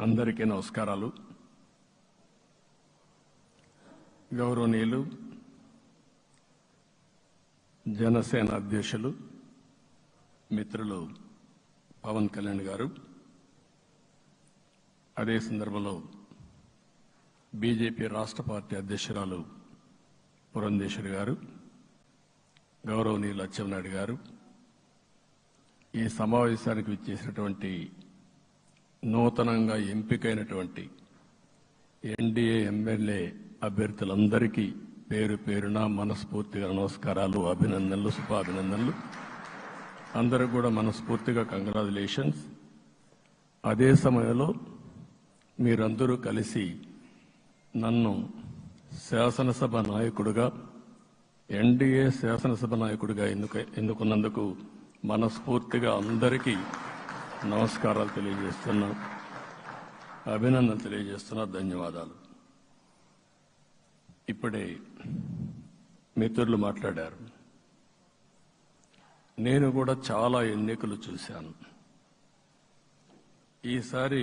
అందరికీ నమస్కారాలు. గౌరవనీయులు జనసేన అధ్యక్షులు మిత్రులు పవన్ కళ్యాణ్ గారు, అదే సందర్భంలో బీజేపీ రాష్ట్ర పార్టీ అధ్యక్షురాలు పురంధేశ్వరి గారు, గౌరవనీయులు అచ్చెన్నాయుడు గారు, ఈ సమావేశానికి విచ్చేసినటువంటి నూతనంగా ఎంపికైనటువంటి ఎన్డీఏ ఎమ్మెల్యే అభ్యర్థులందరికీ పేరు పేరున మనస్ఫూర్తిగా నమస్కారాలు, అభినందనలు, శుభాభినందనలు. అందరూ కూడా మనస్ఫూర్తిగా కంగ్రాచులేషన్స్. అదే సమయంలో మీరందరూ కలిసి నన్ను శాసనసభ నాయకుడిగా, ఎన్డీఏ శాసనసభ నాయకుడిగా ఎన్నుకున్నందుకు మనస్ఫూర్తిగా అందరికీ నమస్కారాలు తెలియజేస్తున్నా, అభినందనలు తెలియజేస్తున్నా, ధన్యవాదాలు. ఇప్పుడే మిత్రులు మాట్లాడారు. నేను కూడా చాలా ఎన్నికలు చూశాను. ఈసారి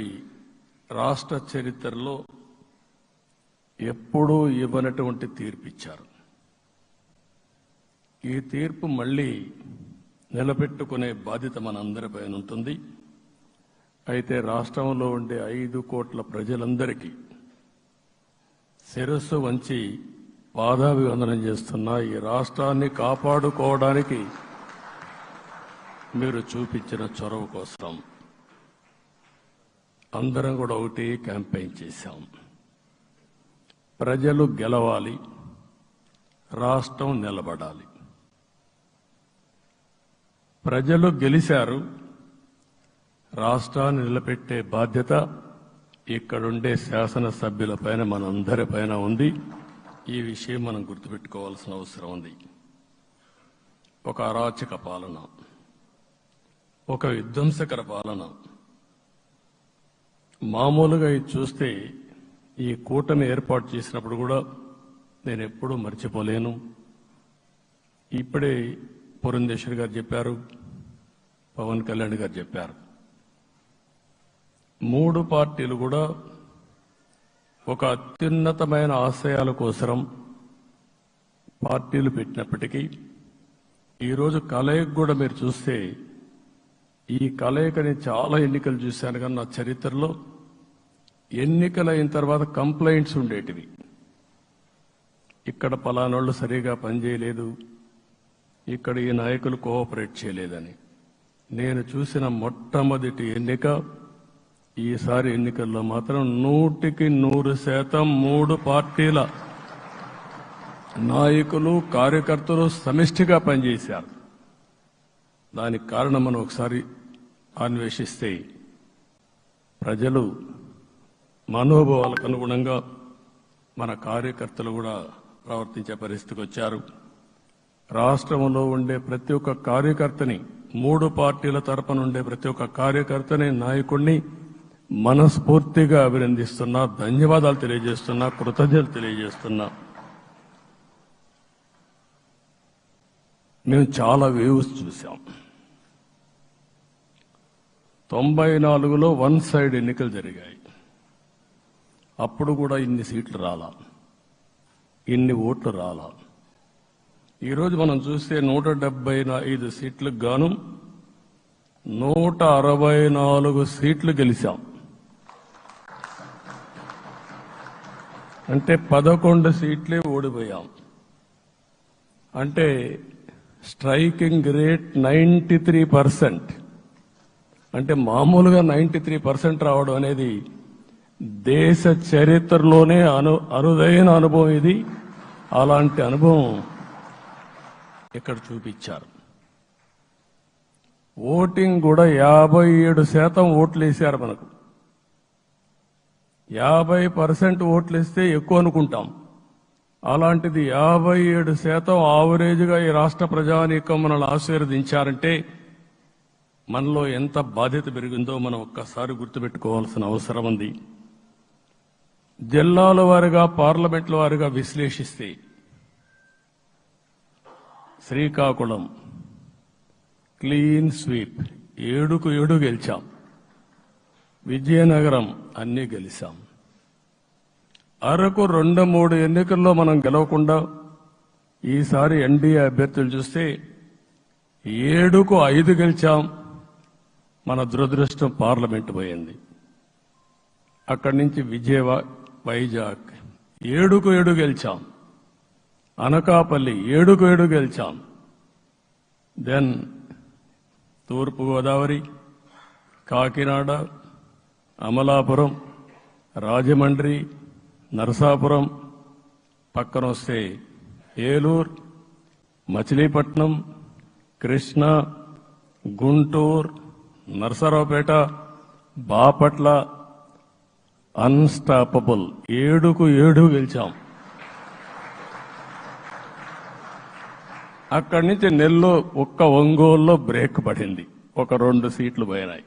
రాష్ట్ర చరిత్రలో ఎప్పుడూ ఇవ్వనటువంటి తీర్పు ఇచ్చారు. ఈ తీర్పు మళ్ళీ నిలబెట్టుకునే బాధ్యత మనందరిపైన ఉంటుంది. అయితే రాష్ట్రంలో ఉండే 5 కోట్ల ప్రజలందరికీ శిరస్సు వంచి పాదాభివందనం చేస్తున్నా. ఈ రాష్ట్రాన్ని కాపాడుకోవడానికి మీరు చూపించిన చొరవ కోసం అందరం కూడా ఒకటి క్యాంపెయిన్ చేశాం. ప్రజలు గెలవాలి, రాష్ట్రం నిలబడాలి. ప్రజలు గెలిచారు. రాష్ట్రాన్ని నిలబెట్టే బాధ్యత ఇక్కడుండే శాసనసభ్యులపైన, మనందరిపైన ఉంది. ఈ విషయం మనం గుర్తుపెట్టుకోవాల్సిన అవసరం ఉంది. ఒక అరాచక పాలన, ఒక విధ్వంసకర పాలన. మామూలుగా ఇది చూస్తే ఈ కూటమి ఏర్పాటు చేసినప్పుడు కూడా నేను ఎప్పుడూ మర్చిపోలేను. ఇప్పుడే పురంధేశ్వరి గారు చెప్పారు, పవన్ కళ్యాణ్ గారు చెప్పారు. 3 పార్టీలు కూడా ఒక అత్యున్నతమైన ఆశయాల కోసం పార్టీలు పెట్టినప్పటికీ ఈరోజు కలయిక కూడా మీరు చూస్తే, ఈ కలయికని చాలా ఎన్నికలు చూశాను కానీ నా చరిత్రలో ఎన్నికలైన తర్వాత కంప్లైంట్స్ ఉండేటివి. ఇక్కడ పలానోళ్ళు సరిగా పనిచేయలేదు, ఇక్కడ ఈ నాయకులు కోఆపరేట్ చేయలేదని. నేను చూసిన మొట్టమొదటి ఎన్నిక, ఈసారి ఎన్నికల్లో మాత్రం 100కి 100% 3 పార్టీల నాయకులు, కార్యకర్తలు సమిష్టిగా పనిచేశారు. దానికి కారణం మనం ఒకసారి అన్వేషిస్తే, ప్రజలు మనోభావాలకు అనుగుణంగా మన కార్యకర్తలు కూడా ప్రవర్తించే పరిస్థితికి వచ్చారు. రాష్ట్రంలో ఉండే ప్రతి ఒక్క కార్యకర్తని, 3 పార్టీల తరపున ఉండే ప్రతి ఒక్క కార్యకర్తని, నాయకుడిని మనస్ఫూర్తిగా అభినందిస్తున్నా, ధన్యవాదాలు తెలియజేస్తున్నా, కృతజ్ఞతలు తెలియజేస్తున్నా. మేము చాలా వేవ్స్ చూసాం. 94లో 1 సైడ్ ఎన్నికలు జరిగాయి. అప్పుడు కూడా ఇన్ని సీట్లు రాలా, ఇన్ని ఓట్లు రాలా. ఈరోజు మనం చూస్తే 175 సీట్లకు గాను 164 సీట్లు గెలిచాం. అంటే 11 సీట్లే ఓడిపోయాం. అంటే స్ట్రైకింగ్ రేట్ 93%. అంటే మామూలుగా 93% రావడం అనేది దేశ చరిత్రలోనే అరుదైన అనుభవం ఇది. అలాంటి అనుభవం ఇక్కడ చూపించారు. ఓటింగ్ కూడా 57% ఓట్లు వేశారు. మనకు 50% ఓట్లు వేస్తే ఎక్కువ అనుకుంటాం. అలాంటిది 57% ఆవరేజ్గా ఈ రాష్ట్ర ప్రజానీకం మనల్ని ఆశీర్వదించారంటే మనలో ఎంత బాధ్యత పెరిగిందో మనం ఒక్కసారి గుర్తుపెట్టుకోవాల్సిన అవసరం ఉంది. జిల్లాల వారీగా, పార్లమెంట్ల వారీగా విశ్లేషిస్తే శ్రీకాకుళం క్లీన్ స్వీప్, 7కు 7 గెలిచాం. విజయనగరం అన్నీ గెలిచాం. అరకు 2-3 ఎన్నికల్లో మనం గెలవకుండా ఈసారి ఎన్డీఏ అభ్యర్థులు చూస్తే 7కు 5 గెలిచాం. మన దురదృష్టం పార్లమెంటు పోయింది. అక్కడి నుంచి వైజాగ్ 7కు 7 గెలిచాం. అనకాపల్లి 7కు 7 గెలిచాం. దెన్ తూర్పుగోదావరి, కాకినాడ, అమలాపురం, రాజమండ్రి, నరసాపురం, పక్కన వస్తే ఏలూరు, మచిలీపట్నం, కృష్ణా, గుంటూరు, నరసరావుపేట, బాపట్ల అన్స్టాపబుల్ 7కు 7 గెలిచాం. అక్కడి నుంచి ఒక్క ఒంగోలులో బ్రేక్ పడింది, ఒక 2 సీట్లు పోయినాయి.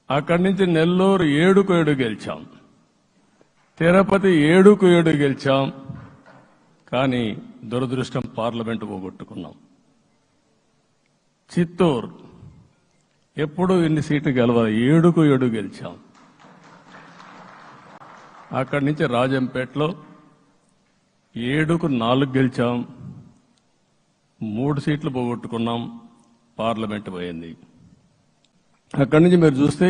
అక్కడి నుంచి నెల్లూరు 7కు 7 గెలిచాం. తిరుపతి 7కు 7 గెలిచాం. కానీ దురదృష్టం పార్లమెంటు పోగొట్టుకున్నాం. చిత్తూరు ఎప్పుడూ ఇన్ని సీట్లు గెలవాలి, 7కు 7 గెలిచాం. అక్కడి నుంచి రాజంపేటలో 7కు 4 గెలిచాం. 3 సీట్లు పోగొట్టుకున్నాం, పార్లమెంటు పోయింది. అక్కడి నుంచి మీరు చూస్తే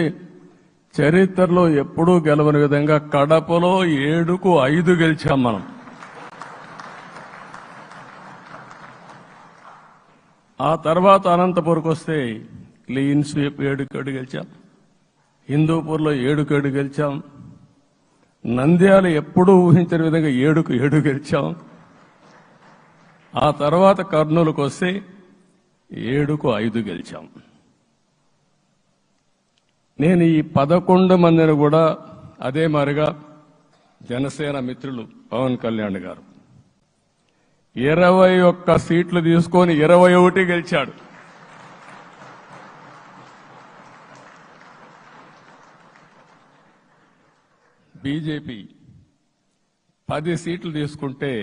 చరిత్రలో ఎప్పుడూ గెలవని విధంగా కడపలో 7కు 5 గెలిచాం మనం. ఆ తర్వాత అనంతపురంకి వస్తే క్లీన్ స్వీప్ 7కు 7 గెలిచాం. హిందూపూర్లో 7కు 7 గెలిచాం. నంద్యాల ఎప్పుడూ ఊహించని విధంగా 7కు 7 గెలిచాం. ఆ తర్వాత కర్నూలుకు వస్తే 7కు 5 గెలిచాం. నేను ఈ 11 మందిని కూడా అదే మారిగా జనసేన మిత్రులు పవన్ కళ్యాణ్ గారు 21 సీట్లు తీసుకొని 21 గెలిచాడు. బీజేపీ 10 సీట్లు తీసుకుంటే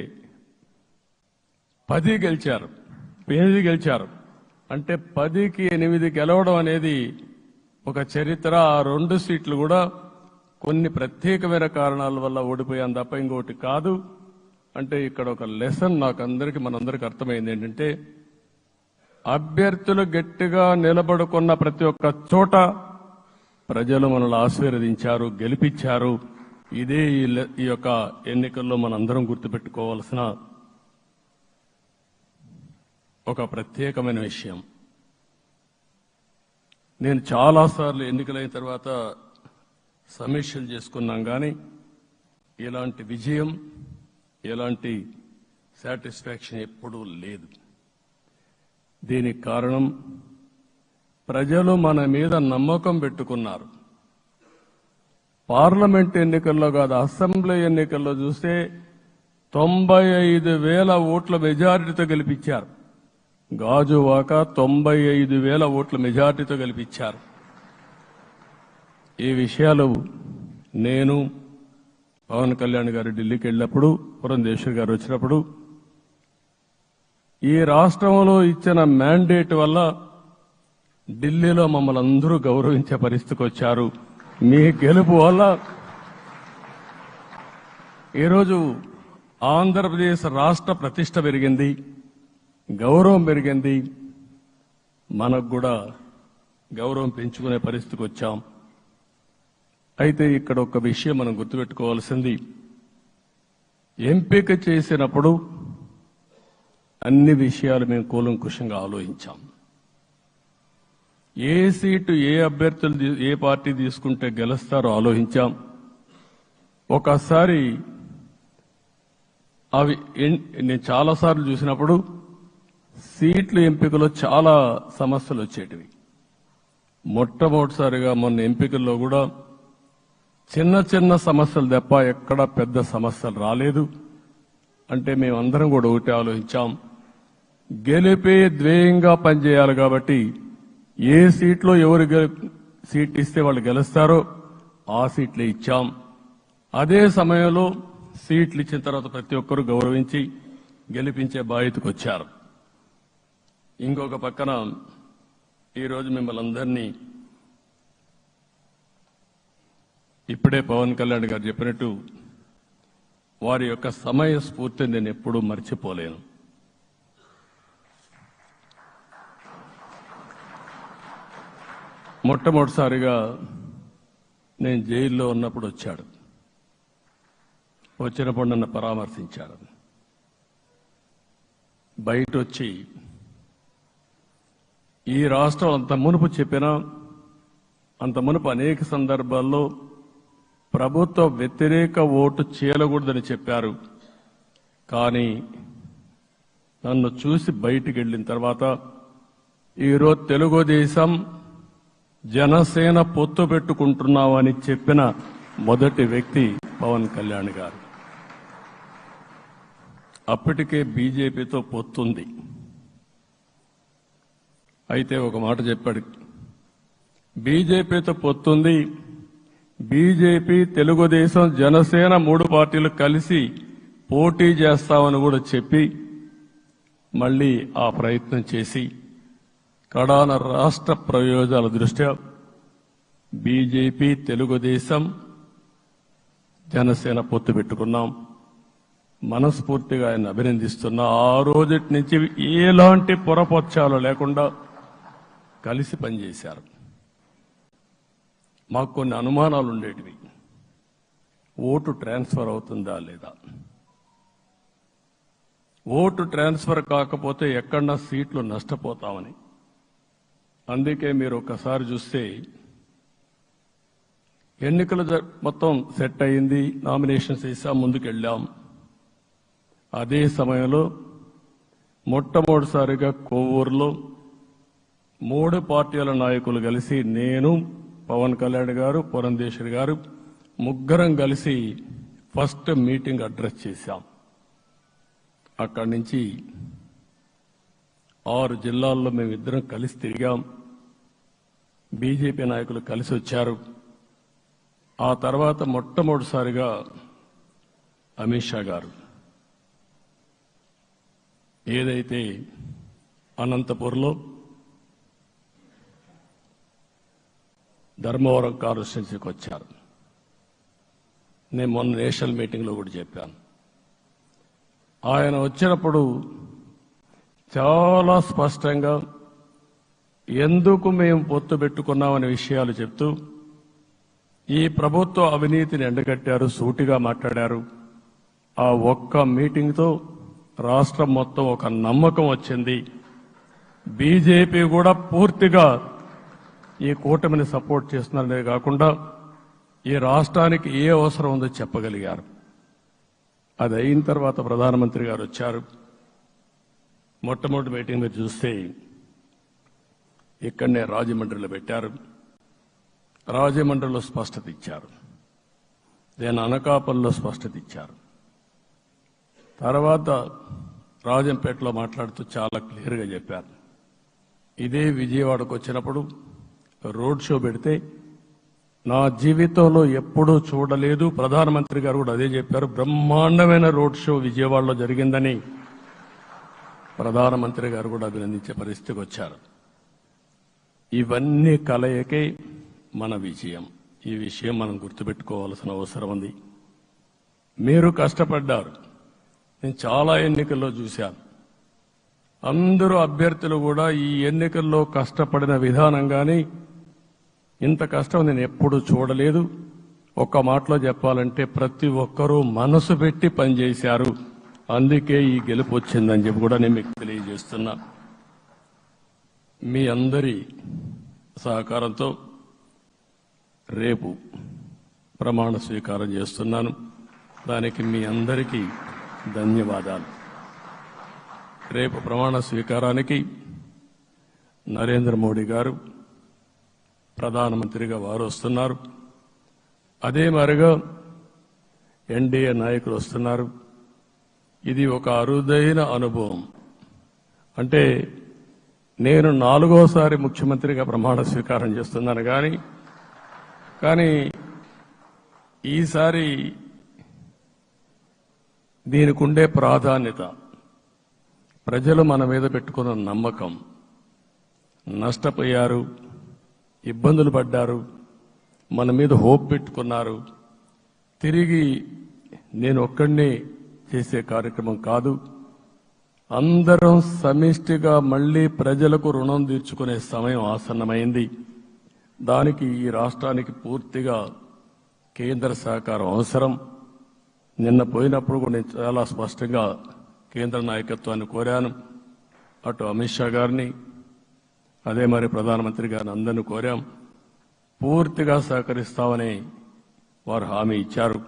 10 గెలిచారు, 8 గెలిచారు. అంటే 10కి 8 గెలవడం అనేది ఒక చరిత్ర. ఆ 2 సీట్లు కూడా కొన్ని ప్రత్యేకమైన కారణాల వల్ల ఓడిపోయాం తప్ప ఇంకోటి కాదు. అంటే ఇక్కడ ఒక లెసన్ మనందరికీ అర్థమైంది ఏంటంటే, అభ్యర్థులు గట్టిగా నిలబడుకున్న ప్రతి ఒక్క చోట ప్రజలు మనల్ని ఆశీర్వదించారు, గెలిపించారు. ఇదే ఈ యొక్క ఎన్నికల్లో మనందరం గుర్తుపెట్టుకోవాల్సిన ఒక ప్రత్యేకమైన విషయం. నేను చాలాసార్లు ఎన్నికలైన తర్వాత సమీక్షలు చేసుకున్నాం, కానీ ఇలాంటి విజయం, ఎలాంటి సాటిస్ఫాక్షన్ ఎప్పుడూ లేదు. దీనికి కారణం ప్రజలు మన మీద నమ్మకం పెట్టుకున్నారు. పార్లమెంట్ ఎన్నికల్లో కాదు, అసెంబ్లీ ఎన్నికల్లో చూస్తే 95,000 ఓట్ల మెజారిటీతో గెలిపించారు. గాజువాక 95,000 ఓట్ల మెజారిటీతో గెలిపించారు. ఈ విషయాలు నేను పవన్ కళ్యాణ్ గారు ఢిల్లీకి వెళ్ళినప్పుడు, పురంధేశ్వర్ గారు వచ్చినప్పుడు, ఈ రాష్ట్రంలో ఇచ్చిన మ్యాండేట్ వల్ల ఢిల్లీలో మమ్మల్ని అందరూ గౌరవించే పరిస్థితికి వచ్చారు. మీ గెలుపు వల్ల ఈరోజు ఆంధ్రప్రదేశ్ రాష్ట్ర ప్రతిష్ట పెరిగింది, గౌరవం పెరిగింది. మనకు కూడా గౌరవం పెంచుకునే పరిస్థితికి వచ్చాం. అయితే ఇక్కడ ఒక విషయం మనం గుర్తుపెట్టుకోవాల్సింది, ఎంపిక చేసినప్పుడు అన్ని విషయాలు మేము కూలంకుషంగా ఆలోచించాం. ఏ సీటు ఏ అభ్యర్థులు ఏ పార్టీ తీసుకుంటే గెలుస్తారో ఆలోచించాం. ఒకసారి నేను చాలాసార్లు చూసినప్పుడు సీట్ల ఎంపికలో చాలా సమస్యలు వచ్చేటివి. మొట్టమొదటిసారిగా మొన్న ఎంపికల్లో కూడా చిన్న చిన్న సమస్యలు తప్ప ఎక్కడ పెద్ద సమస్యలు రాలేదు. అంటే మేమందరం కూడా ఒకటి ఆలోచించాం, గెలిపే ధ్యేయంగా పనిచేయాలి. కాబట్టి ఏ సీట్లో ఎవరు సీట్ ఇస్తే వాళ్ళు గెలుస్తారో ఆ సీట్లే ఇచ్చాం. అదే సమయంలో సీట్లు ఇచ్చిన తర్వాత ప్రతి ఒక్కరూ గౌరవించి గెలిపించే బాధ్యతకు వచ్చారు. ఇంకొక పక్కన ఈరోజు మిమ్మల్ని అందరినీ ఇప్పుడే పవన్ కళ్యాణ్ గారు చెప్పినట్టు వారి యొక్క సమయ స్ఫూర్తిని నేను ఎప్పుడూ మర్చిపోలేను. మొట్టమొదటిసారిగా నేను జైల్లో ఉన్నప్పుడు వచ్చాడు. వచ్చినప్పుడు నన్ను పరామర్శించాడు. బయట వచ్చి ఈ రాష్ట్రం అంత మునుపు చెప్పినా అంత మునుపు అనేక సందర్భాల్లో ప్రభుత్వ వ్యతిరేక ఓటు చేయకూడదని చెప్పారు. కానీ నన్ను చూసి బయటికి వెళ్ళిన తర్వాత ఈరోజు తెలుగుదేశం జనసేన పొత్తు పెట్టుకుంటున్నామని చెప్పిన మొదటి వ్యక్తి పవన్ కళ్యాణ్ గారు. అప్పటికే బీజేపీతో పొత్తుంది. అయితే ఒక మాట చెప్పాడు, బీజేపీతో పొత్తుంది, బీజేపీ తెలుగుదేశం జనసేన 3 పార్టీలు కలిసి పోటీ చేస్తామని కూడా చెప్పి మళ్లీ ఆ ప్రయత్నం చేసి కడాన రాష్ట్ర ప్రయోజనాల దృష్ట్యా బీజేపీ తెలుగుదేశం జనసేన పొత్తు పెట్టుకున్నాం. మనస్ఫూర్తిగా ఆయన అభినందిస్తున్నా. ఆ రోజటి నుంచి ఎలాంటి పొరపక్షాలు లేకుండా కలిసి పనిచేశారు. మాకు కొన్ని అనుమానాలు ఉండేటివి. ఓటు ట్రాన్స్ఫర్ అవుతుందా లేదా, ఓటు ట్రాన్స్ఫర్ కాకపోతే ఎక్కడన్నా సీట్లు నష్టపోతామని. అందుకే మీరు ఒక్కసారి చూస్తే ఎన్నికలు మొత్తం సెట్ అయింది, నామినేషన్స్ వేసాం, ముందుకెళ్ళాం. అదే సమయంలో మొట్టమొదటిసారిగా కొవ్వూరులో 3 పార్టీల నాయకులు కలిసి, నేను, పవన్ కళ్యాణ్ గారు, పురంధేశ్వరి గారు ముగ్గురం కలిసి ఫస్ట్ మీటింగ్ అడ్రస్ చేశాం. అక్కడి నుంచి 6 జిల్లాల్లో మేమిద్దరం కలిసి తిరిగాం. బీజేపీ నాయకులు కలిసి వచ్చారు. ఆ తర్వాత మొట్టమొదటిసారిగా అమిత్ షా గారు ఏదైతే అనంతపూర్లో ధర్మవరం కాన్స్టిట్యున్సీకి వచ్చారు. నేను మొన్న నేషనల్ మీటింగ్లో కూడా చెప్పాను. ఆయన వచ్చినప్పుడు చాలా స్పష్టంగా ఎందుకు మేము పొత్తు పెట్టుకున్నామనే విషయాలు చెప్తూ ఈ ప్రభుత్వ అవినీతిని ఎండగట్టారు, సూటిగా మాట్లాడారు. ఆ ఒక్క మీటింగ్తో రాష్ట్రం మొత్తం ఒక నమ్మకం వచ్చింది. బీజేపీ కూడా పూర్తిగా ఈ కూటమిని సపోర్ట్ చేస్తున్నారనే కాకుండా ఈ రాష్ట్రానికి ఏ అవసరం ఉందో చెప్పగలిగారు. అది అయిన తర్వాత ప్రధానమంత్రి గారు వచ్చారు. మొట్టమొదటి మీటింగ్ మీరు చూస్తే ఇక్కడనే రాజమండ్రిలో పెట్టారు. రాజమండ్రిలో స్పష్టత ఇచ్చారు. నేను అనకాపల్లిలో స్పష్టత ఇచ్చారు. తర్వాత రాజంపేటలో మాట్లాడుతూ చాలా క్లియర్గా చెప్పారు. ఇదే విజయవాడకు వచ్చినప్పుడు రోడ్ షో పెడితే నా జీవితంలో ఎప్పుడూ చూడలేదు, ప్రధానమంత్రి గారు కూడా అదే చెప్పారు, బ్రహ్మాండమైన రోడ్ షో విజయవాడలో జరిగిందని ప్రధానమంత్రి గారు కూడా అభినందించే పరిస్థితికి వచ్చారు. ఇవన్నీ కలయికే మన విజయం. ఈ విషయం మనం గుర్తుపెట్టుకోవాల్సిన అవసరం ఉంది. మీరు కష్టపడ్డారు. నేను చాలా ఎన్నికల్లో చూశాను. అందరూ అభ్యర్థులు కూడా ఈ ఎన్నికల్లో కష్టపడిన విధానం కానీ ఇంత కష్టం నేను ఎప్పుడూ చూడలేదు. ఒక్క మాటలో చెప్పాలంటే ప్రతి ఒక్కరూ మనసు పెట్టి పనిచేశారు. అందుకే ఈ గెలుపు వచ్చిందని చెప్పి కూడా నేను మీకు తెలియజేస్తున్నా. మీ అందరి సహకారంతో రేపు ప్రమాణ స్వీకారం చేస్తున్నాను. దానికి మీ అందరికీ ధన్యవాదాలు. రేపు ప్రమాణ స్వీకారానికి నరేంద్ర మోడీ గారు ప్రధానమంత్రిగా వారు వస్తున్నారు. అదే మరిగా ఎన్డీఏ నాయకులు వస్తున్నారు. ఇది ఒక అరుదైన అనుభవం. అంటే నేను 4వసారి ముఖ్యమంత్రిగా ప్రమాణ స్వీకారం చేస్తున్నాను. కానీ ఈసారి దీనికి ఉండే ప్రాధాన్యత, ప్రజలు మన మీద పెట్టుకున్న నమ్మకం, నష్టపోయారు, ఇబ్బందులు పడ్డారు, మన మీద హోప్ పెట్టుకున్నారు. తిరిగి నేను ఒక్కడినే చేసే కార్యక్రమం కాదు. అందరం సమిష్టిగా మళ్లీ ప్రజలకు రుణం తీర్చుకునే సమయం ఆసన్నమైంది. దానికి ఈ రాష్ట్రానికి పూర్తిగా కేంద్ర సహకారం అవసరం. నిన్న పోయినప్పుడు కూడా నేను చాలా స్పష్టంగా కేంద్ర నాయకత్వాన్ని కోరాను. అటు అమిత్ షా గారిని, అదే మరి ప్రధానమంత్రి గారిని అందరినీ కోరాం. పూర్తిగా సహకరిస్తామని వారు హామీ ఇచ్చారు.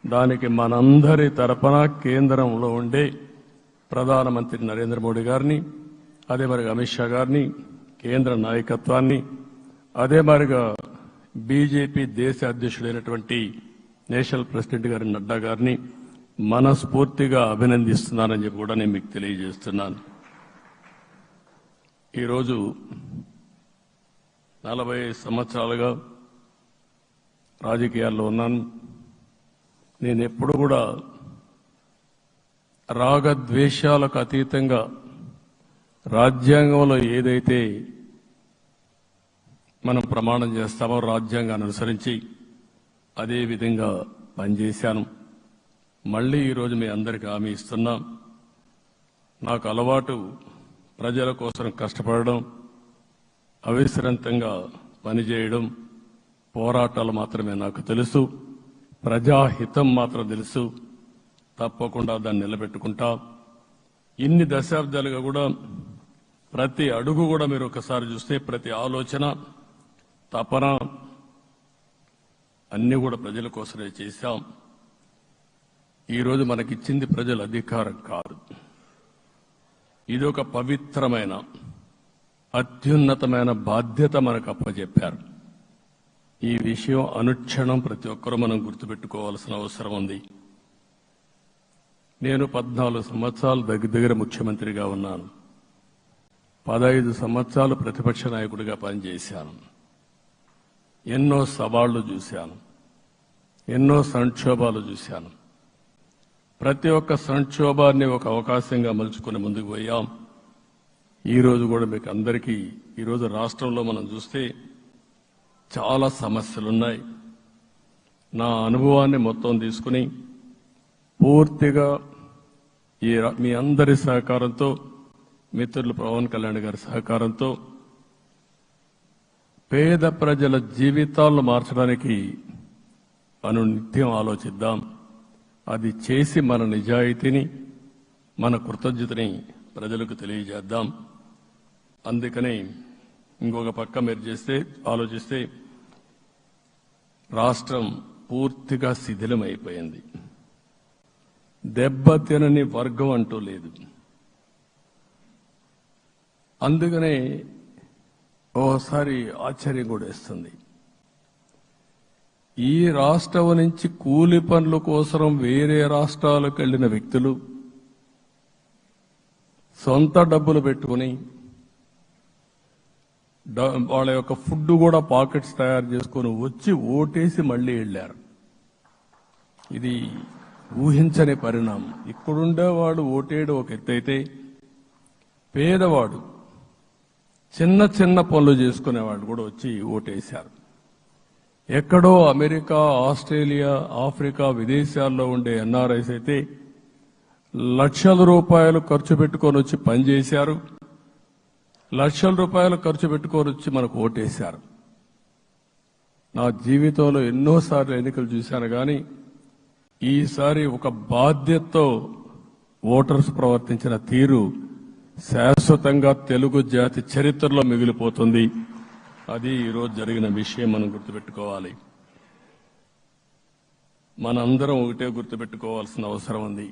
దానికి మనందరి తరపున కేంద్రంలో ఉండే ప్రధానమంత్రి నరేంద్ర మోడీ గారిని, అదే మరి అమిత్ షా గారిని, కేంద్ర నాయకత్వాన్ని, అదే మరిగా బీజేపీ దేశ అధ్యక్షుడైనటువంటి నేషనల్ ప్రెసిడెంట్ గారి నడ్డా గారిని మనస్ఫూర్తిగా అభినందిస్తున్నానని చెప్పి కూడా నేను మీకు తెలియజేస్తున్నాను. ఈరోజు 40 సంవత్సరాలుగా రాజకీయాల్లో ఉన్నాను. నేను ఎప్పుడు కూడా రాగద్వేషాలకు అతీతంగా రాజ్యాంగంలో ఏదైతే మనం ప్రమాణం చేస్తామో రాజ్యాంగాన్ని అనుసరించి అదే విధంగా పనిచేశాను. మళ్లీ ఈరోజు మీ అందరికీ హామీ ఇస్తున్నా. నాకు అలవాటు ప్రజల కోసం కష్టపడడం, అవిశ్రాంతంగా పనిచేయడం, పోరాటాలు మాత్రమే నాకు తెలుసు. ప్రజాహితం మాత్రం తెలుసు. తప్పకుండా దాన్ని నిలబెట్టుకుంటా. ఇన్ని దశాబ్దాలుగా కూడా ప్రతి అడుగు కూడా మీరు ఒకసారి చూస్తే ప్రతి ఆలోచన, తపన అన్ని కూడా ప్రజల కోసమే చేశాం. ఈరోజు మనకిచ్చింది ప్రజల అధికారం కాదు. ఇది ఒక పవిత్రమైన అత్యున్నతమైన బాధ్యత మనకు అప్పచెప్పారు. ఈ విషయం అనుక్షణం ప్రతి ఒక్కరూ మనం గుర్తుపెట్టుకోవాల్సిన అవసరం ఉంది. నేను 14 సంవత్సరాలు దగ్గర ముఖ్యమంత్రిగా ఉన్నాను. 15 సంవత్సరాలు ప్రతిపక్ష నాయకుడిగా పనిచేశాను. ఎన్నో సవాళ్లు చూశాను, ఎన్నో సంక్షోభాలు చూశాను. ప్రతి ఒక్క సంక్షోభాన్ని ఒక అవకాశంగా మలుచుకుని ముందుకు పోయాం. ఈరోజు కూడా మీకు అందరికీ ఈరోజు రాష్ట్రంలో మనం చూస్తే చాలా సమస్యలున్నాయి. నా అనుభవాన్ని మొత్తం తీసుకుని పూర్తిగా మీ అందరి సహకారంతో, మిత్రులు పవన్ కళ్యాణ్ గారి సహకారంతో పేద ప్రజల జీవితాలను మార్చడానికి అనునిత్యం ఆలోచిద్దాం. అది చేసి మన నిజాయితీని, మన కృతజ్ఞతని ప్రజలకు తెలియజేద్దాం. అందుకని ఇంకొక పక్క మీరు ఆలోచిస్తే రాష్ట్రం పూర్తిగా శిథిలమైపోయింది. దెబ్బతినని వర్గం అంటూ లేదు. అందుకనే ఓసారి ఆశ్చర్యం కూడా వేస్తుంది. ఈ రాష్ట్రం నుంచి కూలి పనుల కోసం వేరే రాష్ట్రాలకు వెళ్లిన వ్యక్తులు సొంత డబ్బులు పెట్టుకుని వాళ్ళ యొక్క ఫుడ్ కూడా పాకెట్స్ తయారు చేసుకుని వచ్చి ఓటేసి మళ్లీ వెళ్లారు. ఇది ఊహించని పరిణామం. ఇక్కడుండేవాడు ఓటేయడం ఒక ఎత్తైతే, పేదవాడు చిన్న చిన్న పనులు చేసుకునేవాడు కూడా వచ్చి ఓటేశారు. ఎక్కడో అమెరికా, ఆస్ట్రేలియా, ఆఫ్రికా విదేశాల్లో ఉండే ఎన్ఆర్ఐస్ అయితే లక్షల రూపాయలు ఖర్చు పెట్టుకొని వచ్చి పనిచేశారు. లక్షల రూపాయలు ఖర్చు పెట్టుకొని వచ్చి మనకు ఓటేశారు. నా జీవితంలో ఎన్నోసార్లు ఎన్నికలు చూశాను, కానీ ఈసారి ఒక బాధ్యతతో ఓటర్స్ ప్రవర్తించిన తీరు శాశ్వతంగా తెలుగు జాతి చరిత్రలో మిగిలిపోతుంది. అది ఈరోజు జరిగిన విషయం మనం గుర్తుపెట్టుకోవాలి. మనందరం ఒకటే గుర్తుపెట్టుకోవాల్సిన అవసరం ఉంది.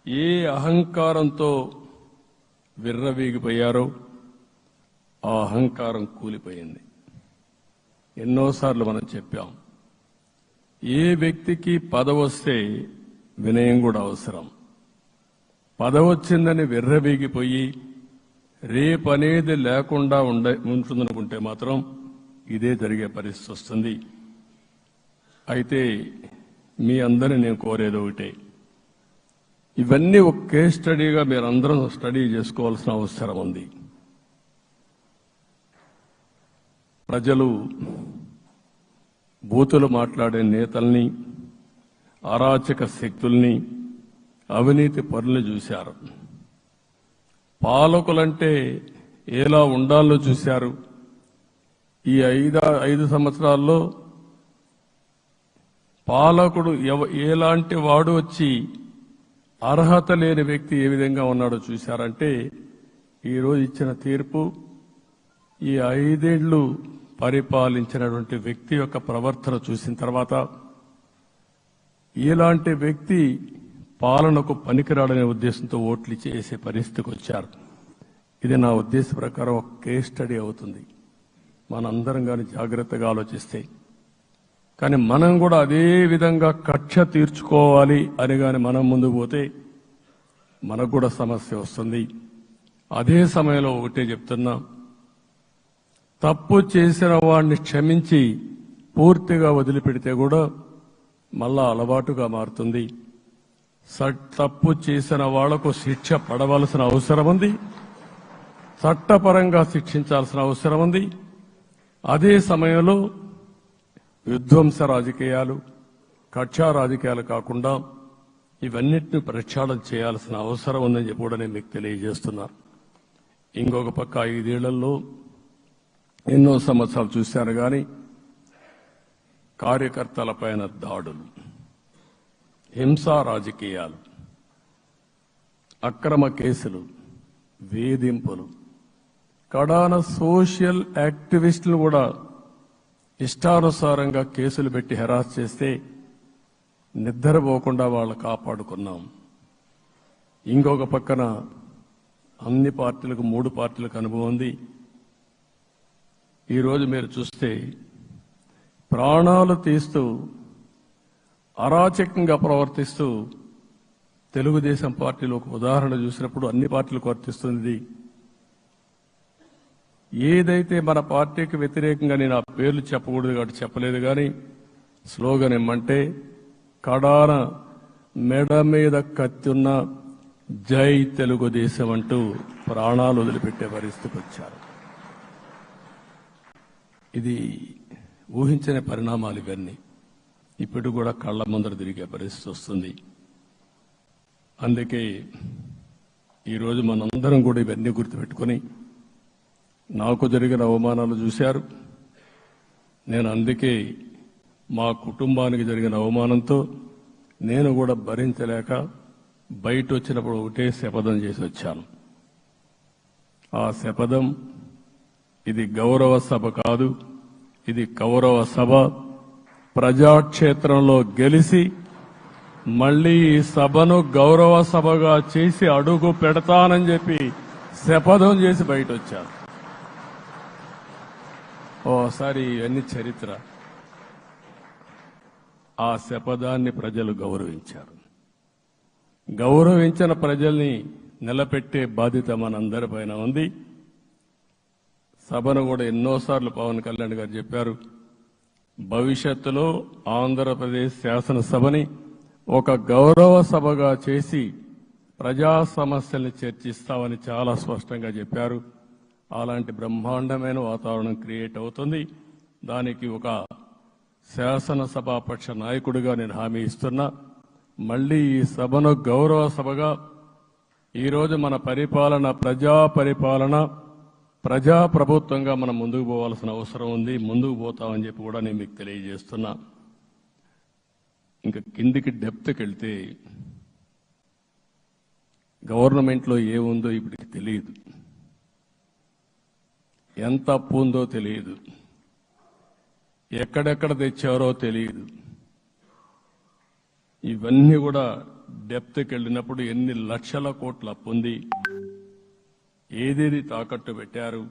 ఏ అహంకారంతో విర్రవీగిపోయారో ఆ అహంకారం కూలిపోయింది. ఎన్నోసార్లు మనం చెప్పాం, ఏ వ్యక్తికి పదవొస్తే వినయం కూడా అవసరం. పదవొచ్చిందని విర్రవీగిపోయి రేపనేది లేకుండా ఉంటుందనుకుంటే మాత్రం ఇదే జరిగే పరిస్థితి వస్తుంది. అయితే మీ అందరినీ నేను కోరేది ఒకటే, ఇవన్నీ ఒక కేస్ స్టడీగా మీరందరం స్టడీ చేసుకోవాల్సిన అవసరం ఉంది. ప్రజలు బూతులు మాట్లాడే నేతల్ని, అరాచక శక్తుల్ని, అవినీతి పరుల్ని చూశారు. పాలకులంటే ఎలా ఉండాలో చూశారు. ఈ 5 సంవత్సరాల్లో పాలకుడు ఎలాంటి వాడు వచ్చి అర్హత లేని వ్యక్తి ఏ విధంగా ఉన్నాడో చూశారంటే, ఈరోజు ఇచ్చిన తీర్పు ఈ 5 ఏళ్లు పరిపాలించినటువంటి వ్యక్తి యొక్క ప్రవర్తన చూసిన తర్వాత ఇలాంటి వ్యక్తి పాలనకు పనికిరాడనే ఉద్దేశంతో ఓట్లు చేసే పరిస్థితికి వచ్చారు. ఇది నా ఉద్దేశ ప్రకారం ఒక కేస్ స్టడీ అవుతుంది, మనందరం కానీ జాగ్రత్తగా ఆలోచిస్తే. కానీ మనం కూడా అదే విధంగా కక్ష తీర్చుకోవాలి అని కానీ మనం ముందుకు పోతే మనకు కూడా సమస్య వస్తుంది. అదే సమయంలో ఒకటే చెప్తున్నా, తప్పు చేసిన వాడిని క్షమించి పూర్తిగా వదిలిపెడితే కూడా మళ్ళా అలవాటుగా మారుతుంది. తప్పు చేసిన వాళ్లకు శిక్ష పడవలసిన అవసరం ఉంది, చట్టపరంగా శిక్షించాల్సిన అవసరం ఉంది. అదే సమయంలో విధ్వంస రాజకీయాలు, కక్షా రాజకీయాలు కాకుండా ఇవన్నిటిని ప్రక్షాళన చేయాల్సిన అవసరం ఉందని చెప్పి కూడా నేను మీకు తెలియజేస్తున్నా. ఇంకొక పక్క 5 ఏళ్లలో ఎన్నో సంవత్సరాలు చూశాను కానీ కార్యకర్తలపైన దాడులు, హింసా రాజకీయాలు, అక్రమ కేసులు, వేధింపులు, కడాన సోషల్ యాక్టివిస్టులు కూడా ఇష్టానుసారంగా కేసులు పెట్టి హెరాస్ చేస్తే నిద్రపోకుండా వాళ్ళు కాపాడుకున్నాం. ఇంకొక పక్కన అన్ని పార్టీలకు 3 పార్టీలకు అనుభవం ఉంది. ఈరోజు మీరు చూస్తే ప్రాణాలు తీస్తూ అరాచకంగా ప్రవర్తిస్తూ తెలుగుదేశం పార్టీలో ఒక ఉదాహరణ చూసినప్పుడు అన్ని పార్టీలకు వర్తిస్తుంది. ఏదైతే మన పార్టీకి వ్యతిరేకంగా నేను ఆ పేర్లు చెప్పకూడదు కాబట్టి చెప్పలేదు, కానీ స్లోగన్ ఏమంటే కడాన మెడ మీద కత్తున్న జై తెలుగుదేశం అంటూ ప్రాణాలు వదిలిపెట్టే పరిస్థితికి వచ్చారు. ఇది ఊహించని పరిణామాలు ఇవన్నీ. ఇప్పుడు కూడా కళ్ల ముందర తిరిగే పరిస్థితి వస్తుంది. అందుకే ఈరోజు మనందరం కూడా ఇవన్నీ గుర్తుపెట్టుకొని, నాకు జరిగిన అవమానాలు చూశారు. నేను అందుకే మా కుటుంబానికి జరిగిన అవమానంతో నేను కూడా భరించలేక బయట వచ్చినప్పుడు ఒకటే శపథం చేసి వచ్చాను. ఆ శపథం, ఇది గౌరవ సభ కాదు, ఇది కౌరవ సభ. ప్రజాక్షేత్రంలో గెలిచి మళ్లీ ఈ సభను గౌరవ సభగా చేసి అడుగు పెడతానని చెప్పి శపథం చేసి బయట వచ్చాను. ఓసారి ఇవన్నీ చరిత్ర. ఆ శపథాన్ని ప్రజలు గౌరవించారు. గౌరవించిన ప్రజల్ని నిలబెట్టే బాధ్యత మనందరిపైన ఉంది. సభను కూడా ఎన్నోసార్లు పవన్ కళ్యాణ్ గారు చెప్పారు, భవిష్యత్తులో ఆంధ్రప్రదేశ్ శాసనసభని ఒక గౌరవ సభగా చేసి ప్రజా సమస్యల్ని చర్చిస్తామని చాలా స్పష్టంగా చెప్పారు. అలాంటి బ్రహ్మాండమైన వాతావరణం క్రియేట్ అవుతుంది. దానికి ఒక శాసనసభాపక్ష నాయకుడిగా నేను హామీ ఇస్తున్నా. మళ్లీ ఈ సభను గౌరవ సభగా, ఈరోజు మన పరిపాలన ప్రజా ప్రభుత్వంగా మనం ముందుకు పోవాల్సిన అవసరం ఉంది. ముందుకు పోతామని చెప్పి కూడా నేను మీకు తెలియజేస్తున్నా. ఇంకా కిందికి డెప్త్కి వెళ్తే గవర్నమెంట్లో ఏముందో ఇప్పటికి తెలియదు, ఎంత అప్పు ఉందో తెలియదు, ఎక్కడెక్కడ తెచ్చారో తెలియదు. ఇవన్నీ కూడా డెప్త్కి వెళ్ళినప్పుడు ఎన్ని లక్షల కోట్ల అప్పు ఉంది, ఏదేది తాకట్టు పెట్టారు,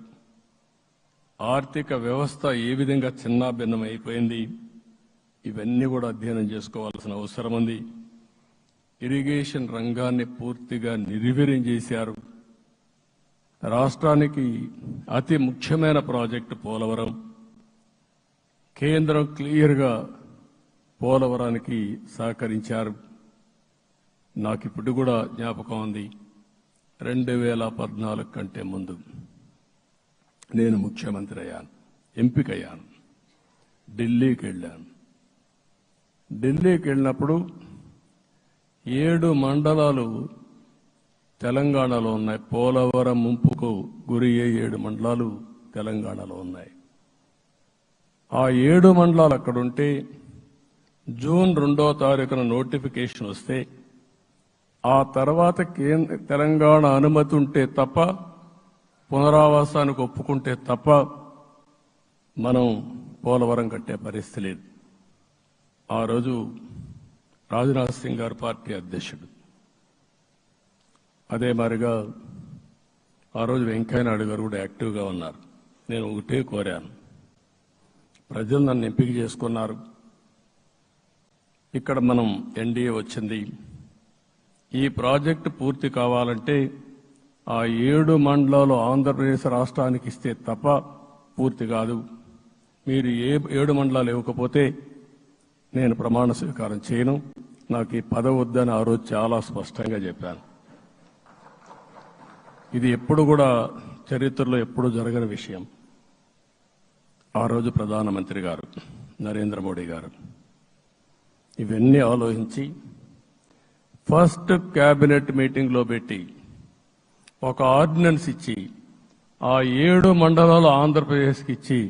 ఆర్థిక వ్యవస్థ ఏ విధంగా చిన్నాభిన్నం అయిపోయింది, ఇవన్నీ కూడా అధ్యయనం చేసుకోవాల్సిన అవసరం ఉంది. ఇరిగేషన్ రంగాన్ని పూర్తిగా నిర్వీర్యం చేశారు. రాష్ట్రానికి అతి ముఖ్యమైన ప్రాజెక్టు పోలవరం. కేంద్రం క్లియర్గా పోలవరానికి సహకరించారు. నాకు ఇప్పుడు కూడా జ్ఞాపకం ఉంది, 2014 కంటే ముందు నేను ముఖ్యమంత్రి అయ్యాను, ఎంపికయ్యాను. ఢిల్లీకి వెళ్ళాను. ఢిల్లీకి వెళ్ళినప్పుడు 7 మండలాలు తెలంగాణలో ఉన్నాయి. పోలవరం ముంపుకు గురి అయ్యే 7 మండలాలు తెలంగాణలో ఉన్నాయి. ఆ 7 మండలాలు అక్కడుంటే జూన్ 2వ తారీఖున నోటిఫికేషన్ వస్తే ఆ తర్వాత తెలంగాణ అనుమతి ఉంటే తప్ప, పునరావాసానికి ఒప్పుకుంటే తప్ప మనం పోలవరం కట్టే పరిస్థితి లేదు. ఆ రోజు రాజ్నాథ్ సింగ్ గారు పార్టీ అధ్యక్షుడు. అదే మాదిరిగా ఆ రోజు వెంకయ్యనాయుడు గారు కూడా యాక్టివ్గా ఉన్నారు. నేను ఒకటే కోరాను, ప్రజలు నన్ను ఎంపిక చేసుకున్నారు, ఇక్కడ మనం ఎన్డీఏ వచ్చింది, ఈ ప్రాజెక్టు పూర్తి కావాలంటే ఆ 7 మండలాలు ఆంధ్రప్రదేశ్ రాష్ట్రానికి ఇస్తే తప్ప పూర్తి కాదు. మీరు 7 మండలాలు ఇవ్వకపోతే నేను ప్రమాణ స్వీకారం చేయను, నాకు ఈ పదవి వద్దని ఆ రోజు చాలా స్పష్టంగా చెప్పాను. ఇది ఎప్పుడు కూడా చరిత్రలో ఎప్పుడు జరగని విషయం. ఆ రోజు ప్రధానమంత్రి గారు నరేంద్ర మోడీ గారు ఇవన్నీ ఆలోచించి ఫస్ట్ కేబినెట్ మీటింగ్లో పెట్టి ఒక ఆర్డినెన్స్ ఇచ్చి ఆ 7 మండలాలు ఆంధ్రప్రదేశ్కి ఇచ్చి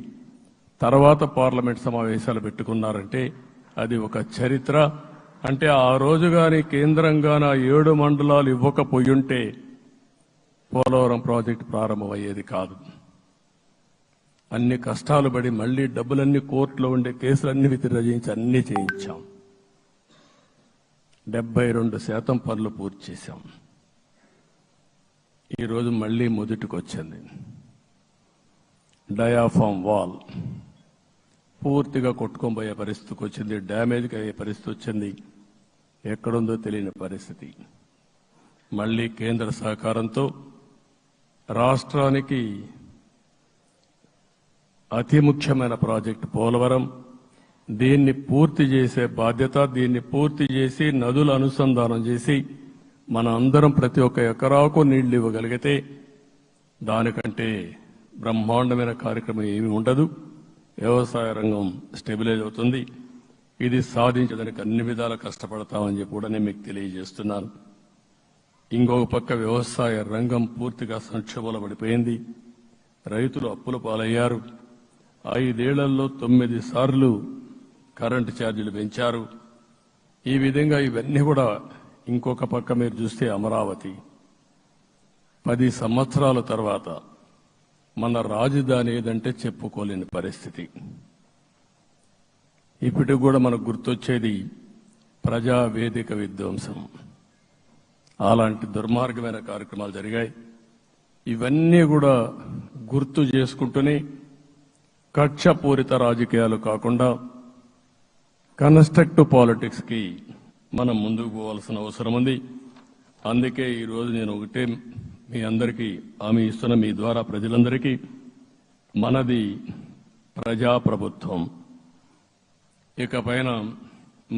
తర్వాత పార్లమెంట్ సమావేశాలు పెట్టుకున్నారంటే అది ఒక చరిత్ర. అంటే ఆ రోజు గాని కేంద్రంగాన 7 మండలాలు ఇవ్వకపోయుంటే పోలవరం ప్రాజెక్టు ప్రారంభమయ్యేది కాదు. అన్ని కష్టాలు పడి మళ్లీ డబ్బులన్నీ కోర్టులో ఉండే కేసులన్నీ విత్డ్రా చేయించి అన్ని చేయించాం. 72% పనులు పూర్తి చేశాం. ఈరోజు మళ్లీ మొదటికి వచ్చింది. డయాఫామ్ వాల్ పూర్తిగా కొట్టుకోబోయే పరిస్థితికి వచ్చింది, డ్యామేజ్కి అయ్యే పరిస్థితి వచ్చింది, ఎక్కడుందో తెలియని పరిస్థితి. మళ్లీ కేంద్ర సహకారంతో రాష్ట్రానికి అతి ముఖ్యమైన ప్రాజెక్టు పోలవరం, దీన్ని పూర్తి చేసే బాధ్యత, దీన్ని పూర్తి చేసి నదుల అనుసంధానం చేసి మన అందరం ప్రతి ఒక్క ఎకరాకు నీళ్లు ఇవ్వగలిగితే దానికంటే బ్రహ్మాండమైన కార్యక్రమం ఏమీ ఉండదు. వ్యవసాయ రంగం స్టెబిలైజ్ అవుతుంది. ఇది సాధించడానికి అన్ని విధాలా కష్టపడతామని చెప్పి కూడా నేను మీకు తెలియజేస్తున్నాను. ఇంకొక పక్క వ్యవసాయ రంగం పూర్తిగా సంక్షోభంలో పడిపోయింది. రైతులు అప్పుల పాలయ్యారు. 5 ఏళ్లలో 9 సార్లు కరెంటు ఛార్జీలు పెంచారు. ఈ విధంగా ఇవన్నీ కూడా ఇంకొక పక్క మీరు చూస్తే అమరావతి 10 సంవత్సరాల తర్వాత మన రాజధాని ఏదంటే చెప్పుకోలేని పరిస్థితి. ఇప్పటికి కూడా మనకు గుర్తొచ్చేది ప్రజావేదిక విధ్వంసం. అలాంటి దుర్మార్గమైన కార్యక్రమాలు జరిగాయి. ఇవన్నీ కూడా గుర్తు చేసుకుంటూనే కక్షపూరిత రాజకీయాలు కాకుండా కన్స్ట్రక్టివ్ పాలిటిక్స్ కి మనం ముందుకు పోవాల్సిన అవసరం ఉంది. అందుకే ఈరోజు నేను ఒకటే మీ అందరికీ హామీ ఇస్తున్న, మీ ద్వారా ప్రజలందరికీ, మనది ప్రజాప్రభుత్వం. ఇకపైన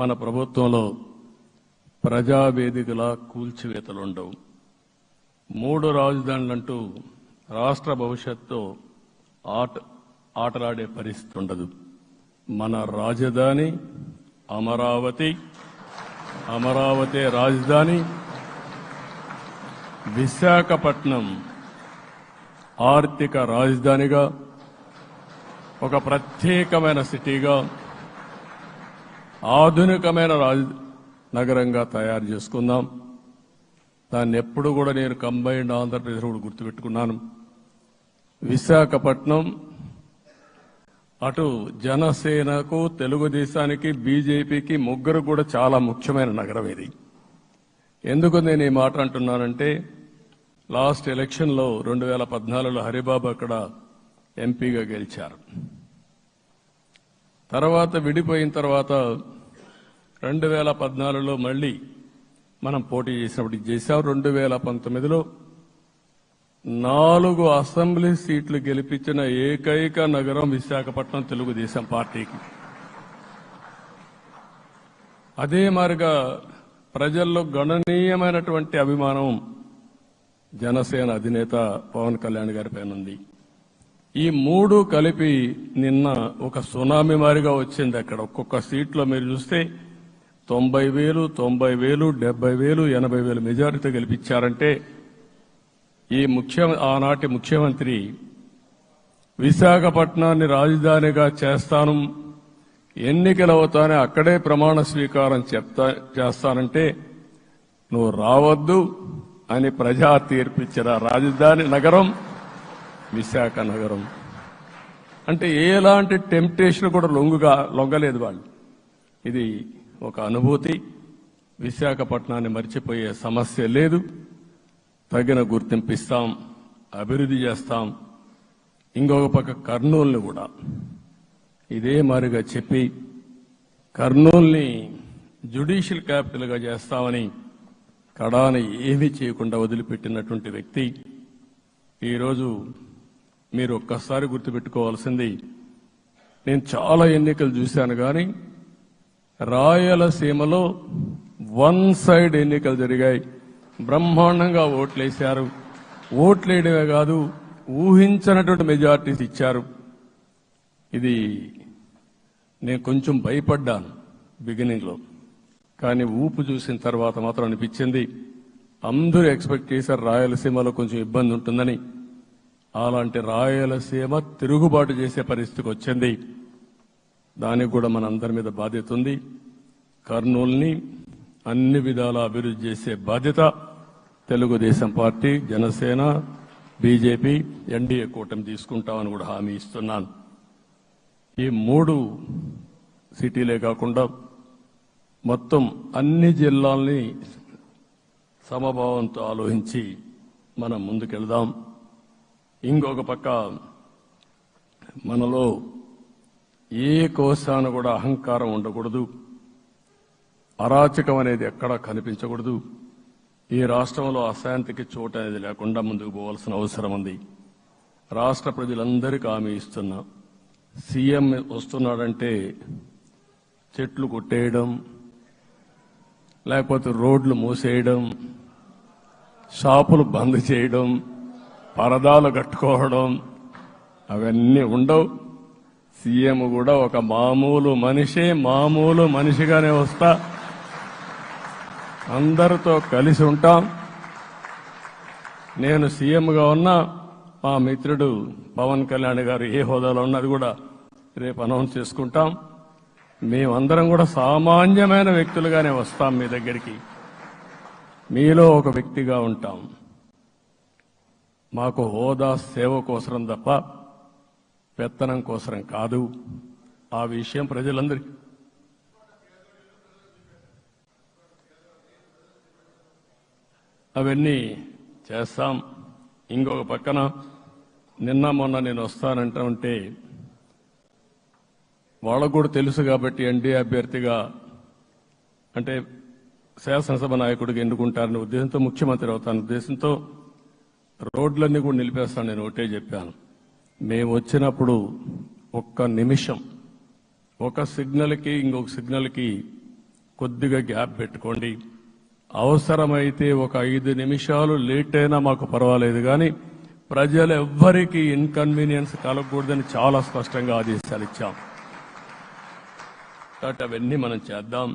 మన ప్రభుత్వంలో ప్రజావేదికల కూల్చివేతలుండవు. 3 రాజధానులంటూ రాష్ట్ర భవిష్యత్తు ఆటలాడే పరిస్థితి ఉండదు. మన రాజధాని అమరావతి, అమరావతి రాజధాని. విశాఖపట్నం ఆర్థిక రాజధానిగా, ఒక ప్రత్యేకమైన సిటీగా, ఆధునికమైన నగరంగా తయారు చేసుకుందాం. దాన్ని ఎప్పుడు కూడా నేను కంబైన్డ్ ఆంధ్రప్రదేశ్ కూడా గుర్తుపెట్టుకున్నాను. విశాఖపట్నం అటు జనసేనకు, తెలుగుదేశానికి, బీజేపీకి ముగ్గురు కూడా చాలా ముఖ్యమైన నగరం ఇది. ఎందుకు నేను ఈ మాట అంటున్నానంటే, లాస్ట్ ఎలక్షన్లో 2014లో హరిబాబు అక్కడ ఎంపీగా గెలిచారు. తర్వాత విడిపోయిన తర్వాత 2014లో మళ్లీ మనం పోటీ చేసినప్పుడు చేశాం. 2019లో 4 అసెంబ్లీ సీట్లు గెలిపించిన ఏకైక నగరం విశాఖపట్నం తెలుగుదేశం పార్టీకి. అదే మాదిరిగా ప్రజల్లో గణనీయమైనటువంటి అభిమానం జనసేన అధినేత పవన్ కళ్యాణ్ గారి పైన ఉంది. ఈ మూడు కలిపి నిన్న ఒక సునామీ మారిగా వచ్చింది. అక్కడ ఒక్కొక్క సీట్లో మీరు చూస్తే 90,000, 90,000, 70,000, 80,000 మెజారిటీ గెలిపించారంటే ఆనాటి ముఖ్యమంత్రి విశాఖపట్నాన్ని రాజధానిగా చేస్తాను, ఎన్నికలు అవుతానే అక్కడే ప్రమాణ స్వీకారం చేస్తానంటే నువ్వు రావద్దు అని ప్రజా తీర్పిచ్చిన రాజధాని నగరం విశాఖ నగరం. అంటే ఎలాంటి టెంప్టేషన్ కూడా లొంగలేదు వాళ్ళు. ఇది ఒక అనుభూతి. విశాఖపట్నాన్ని మర్చిపోయే సమస్య లేదు. తగిన గుర్తింపు ఇస్తాం, అభివృద్ధి చేస్తాం. ఇంకొక పక్క కర్నూలుని కూడా ఇదే మారిగా చెప్పి కర్నూలుని జ్యుడిషియల్ క్యాపిటల్గా చేస్తామని కడాని ఏమీ చేయకుండా వదిలిపెట్టినటువంటి వ్యక్తి. ఈరోజు మీరు ఒక్కసారి గుర్తుపెట్టుకోవాల్సింది, నేను చాలా ఎన్నికలు చూశాను కానీ రాయలసీమలో వన్ సైడ్ ఎన్నికలు జరిగాయి. బ్రహ్మాండంగా ఓట్లేశారు. ఓట్లేయడమే కాదు, ఊహించనటువంటి మెజార్టీస్ ఇచ్చారు. ఇది నేను కొంచెం భయపడ్డాను బిగినింగ్లో, కానీ ఊపు చూసిన తర్వాత మాత్రం అనిపించింది అందరూ ఎక్స్పెక్ట్ చేశారు రాయలసీమలో కొంచెం ఇబ్బంది ఉంటుందని. అలాంటి రాయలసీమ తిరుగుబాటు చేసే పరిస్థితికి వచ్చింది. దానికి కూడా మనందరి మీద బాధ్యత ఉంది. కర్నూలుని అన్ని విధాలా అభివృద్ధి చేసే బాధ్యత Telugu Desam party, Janasena, BJP, NDA కూటమి తీసుకుంటామని కూడా హామీ ఇస్తున్నాను. ఈ 3 సిటీలే కాకుండా మొత్తం అన్ని జిల్లాల్ని సమభావంతో ఆలోచించి మనం ముందుకెళ్దాం. ఇంకొక పక్క మనలో ఏ కోశాన కూడా అహంకారం ఉండకూడదు, అరాచకం అనేది ఎక్కడా కనిపించకూడదు. ఈ రాష్ట్రంలో అశాంతికి చోటు అనేది లేకుండా ముందుకు పోవాల్సిన అవసరం ఉంది. రాష్ట్ర ప్రజలందరికీ హామీ ఇస్తున్నా, సీఎం వస్తున్నాడంటే చెట్లు కొట్టేయడం, లేకపోతే రోడ్లు మూసేయడం, షాపులు బంద్ చేయడం, పరదాలు కట్టుకోవడం అవన్నీ ఉండవు. సీఎం కూడా ఒక మామూలు మనిషిగానే వస్తా, అందరితో కలిసి ఉంటాం. నేను సీఎంగా ఉన్నా మా మిత్రుడు పవన్ కళ్యాణ్ గారు ఏ హోదాలో ఉన్నది కూడా రేపు అనౌన్స్ చేసుకుంటాం. మేమందరం కూడా సామాన్యమైన వ్యక్తులుగానే వస్తాం మీ దగ్గరికి, మీలో ఒక వ్యక్తిగా ఉంటాం. మాకు హోదా సేవ కోసరం తప్ప పెత్తనం కోసరం కాదు. ఆ విషయం ప్రజలందరికీ అవన్నీ చేస్తాం. ఇంకొక పక్కన నిన్న మొన్న నేను వస్తానంటే వాళ్ళకు కూడా తెలుసు కాబట్టి ఎన్డీఏ అభ్యర్థిగా అంటే శాసనసభ నాయకుడిగా ఎన్నుకుంటారనే ఉద్దేశంతో, ముఖ్యమంత్రి అవుతాను ఉద్దేశంతో రోడ్లన్నీ కూడా నిలిపేస్తాను. నేను ఒకటే చెప్పాను, మేము వచ్చినప్పుడు ఒక్క నిమిషం ఒక సిగ్నల్కి ఇంకొక సిగ్నల్కి కొద్దిగా గ్యాప్ పెట్టుకోండి. అవసరమైతే ఒక 5 నిమిషాలు లేట్ అయినా మాకు పర్వాలేదు, కానీ ప్రజలు ఎవ్వరికీ ఇన్కన్వీనియన్స్ కలగకూడదని చాలా స్పష్టంగా ఆదేశాలు ఇచ్చాం. కాబట్టి అవన్నీ మనం చేద్దాం.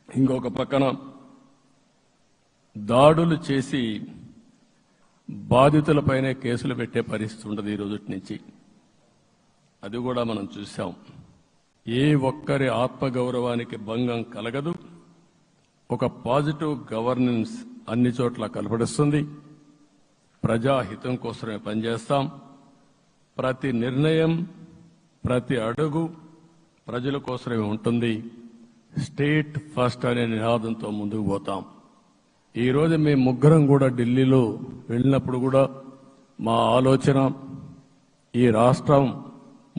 ఇంకొక పక్కన దాడులు చేసి బాధితులపైనే కేసులు పెట్టే పరిస్థితి ఉండదు ఈ రోజు నుంచి. అది కూడా మనం చూశాం. ఏ ఒక్కరి ఆత్మగౌరవానికి భంగం కలగదు. ఒక పాజిటివ్ గవర్నెన్స్ అన్ని చోట్ల కనపడుస్తుంది. ప్రజాహితం కోసమే పనిచేస్తాం. ప్రతి నిర్ణయం, ప్రతి అడుగు ప్రజల కోసమే ఉంటుంది. స్టేట్ ఫస్ట్ అనే నినాదంతో ముందుకు పోతాం. ఈ రోజు మేము ముగ్గురం కూడా ఢిల్లీలో వెళ్ళినప్పుడు కూడా మా ఆలోచన ఈ రాష్ట్రం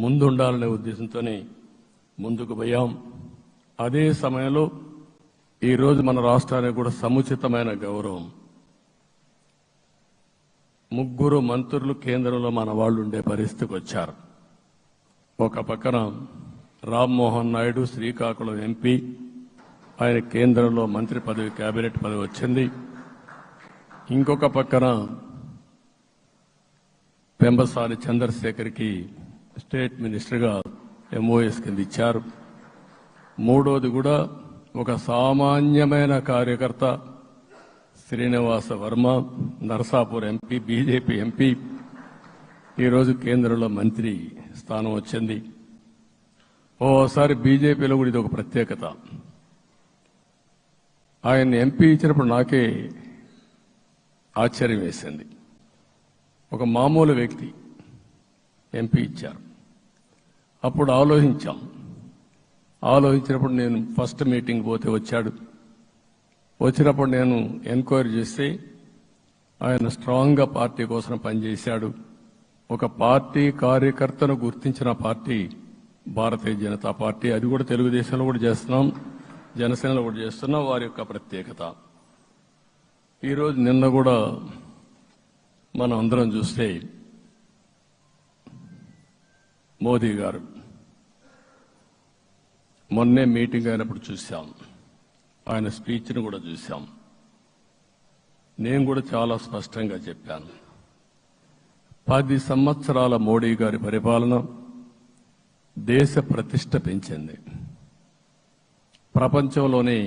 ముందుండాలనే ఉద్దేశంతోనే ముందుకు పోయాం. అదే సమయంలో ఈరోజు మన రాష్ట్రానికి కూడా సముచితమైన గౌరవం. 3 మంత్రులు కేంద్రంలో మన వాళ్ళు ఉండే పరిస్థితికి వచ్చారు. ఒక పక్కన రామ్మోహన్ నాయుడు శ్రీకాకుళం ఎంపీ, ఆయన కేంద్రంలో మంత్రి పదవి, కేబినెట్ పదవి వచ్చింది. ఇంకొక పక్కన పెంబసాని చంద్రశేఖర్కి స్టేట్ మినిస్టర్గా ఎంఓఎస్ కింద ఇచ్చారు. మూడోది కూడా ఒక సామాన్యమైన కార్యకర్త Srinivasa Varma, Narasapur MP, BJP MP, ఈరోజు కేంద్రంలో మంత్రి స్థానం వచ్చింది. ఓసారి బీజేపీలో కూడా ఇది ఒక ప్రత్యేకత. ఆయన ఎంపీ ఇచ్చినప్పుడు నాకే ఆశ్చర్యం వేసింది. ఒక మామూలు వ్యక్తి ఎంపీ ఇచ్చారు. అప్పుడు ఆలోచించినప్పుడు నేను ఫస్ట్ మీటింగ్ పోతే వచ్చాడు. వచ్చినప్పుడు నేను ఎంక్వైరీ చేస్తే ఆయన స్ట్రాంగ్గా పార్టీ కోసం పనిచేశాడు. ఒక పార్టీ కార్యకర్తను గుర్తించిన పార్టీ భారతీయ జనతా పార్టీ. అది కూడా తెలుగుదేశంలో కూడా చేస్తున్నాం, జనసేనలో కూడా చేస్తున్నాం. వారి యొక్క ప్రత్యేకత. ఈరోజు నిన్న కూడా మనం అందరం చూస్తే మోదీ గారు మొన్నే మీటింగ్ అయినప్పుడు చూశాం, ఆయన స్పీచ్ను కూడా చూశాం. నేను కూడా చాలా స్పష్టంగా చెప్పాను, 10 సంవత్సరాల మోడీ గారి పరిపాలన దేశ ప్రతిష్ట పెంచింది. ప్రపంచంలోనే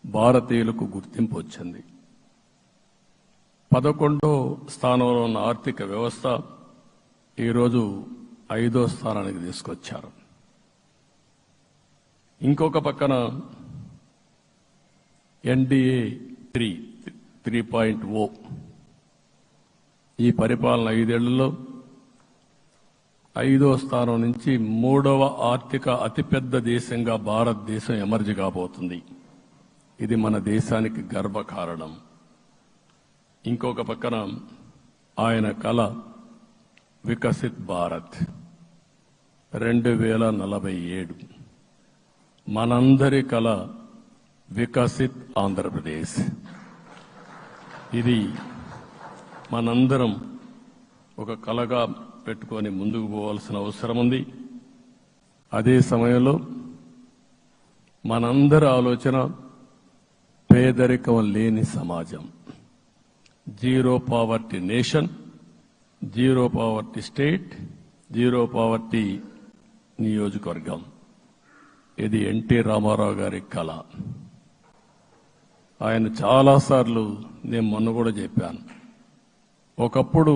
భారతీయులకు గుర్తింపు వచ్చింది. 11వ స్థానంలో ఉన్న ఆర్థిక వ్యవస్థ ఈరోజు 5వ స్థానానికి తీసుకొచ్చారు. ఇంకొక పక్కన ఎన్డీఏ 3.0 ఈ పరిపాలన 5 ఏళ్లలో 5వ స్థానం నుంచి 3వ ఆర్థిక అతిపెద్ద దేశంగా భారతదేశం ఎమర్జ్ కాబోతుంది. ఇది మన దేశానికి గర్వకారణం. ఇంకొక పక్కన ఆయన కల వికసిత్ భారత్ 2047, మనందరి కల వికసిత్ ఆంధ్రప్రదేశ్. ఇది మనందరం ఒక కలగా పెట్టుకొని ముందుకు పోవాల్సిన అవసరం ఉంది. అదే సమయంలో మనందరి ఆలోచన పేదరికం లేని సమాజం, zero poverty nation, zero poverty state, zero poverty నియోజకవర్గం. ఇది ఎన్టీ రామారావు గారి కళ. ఆయన చాలాసార్లు, నేను మొన్న కూడా చెప్పాను, ఒకప్పుడు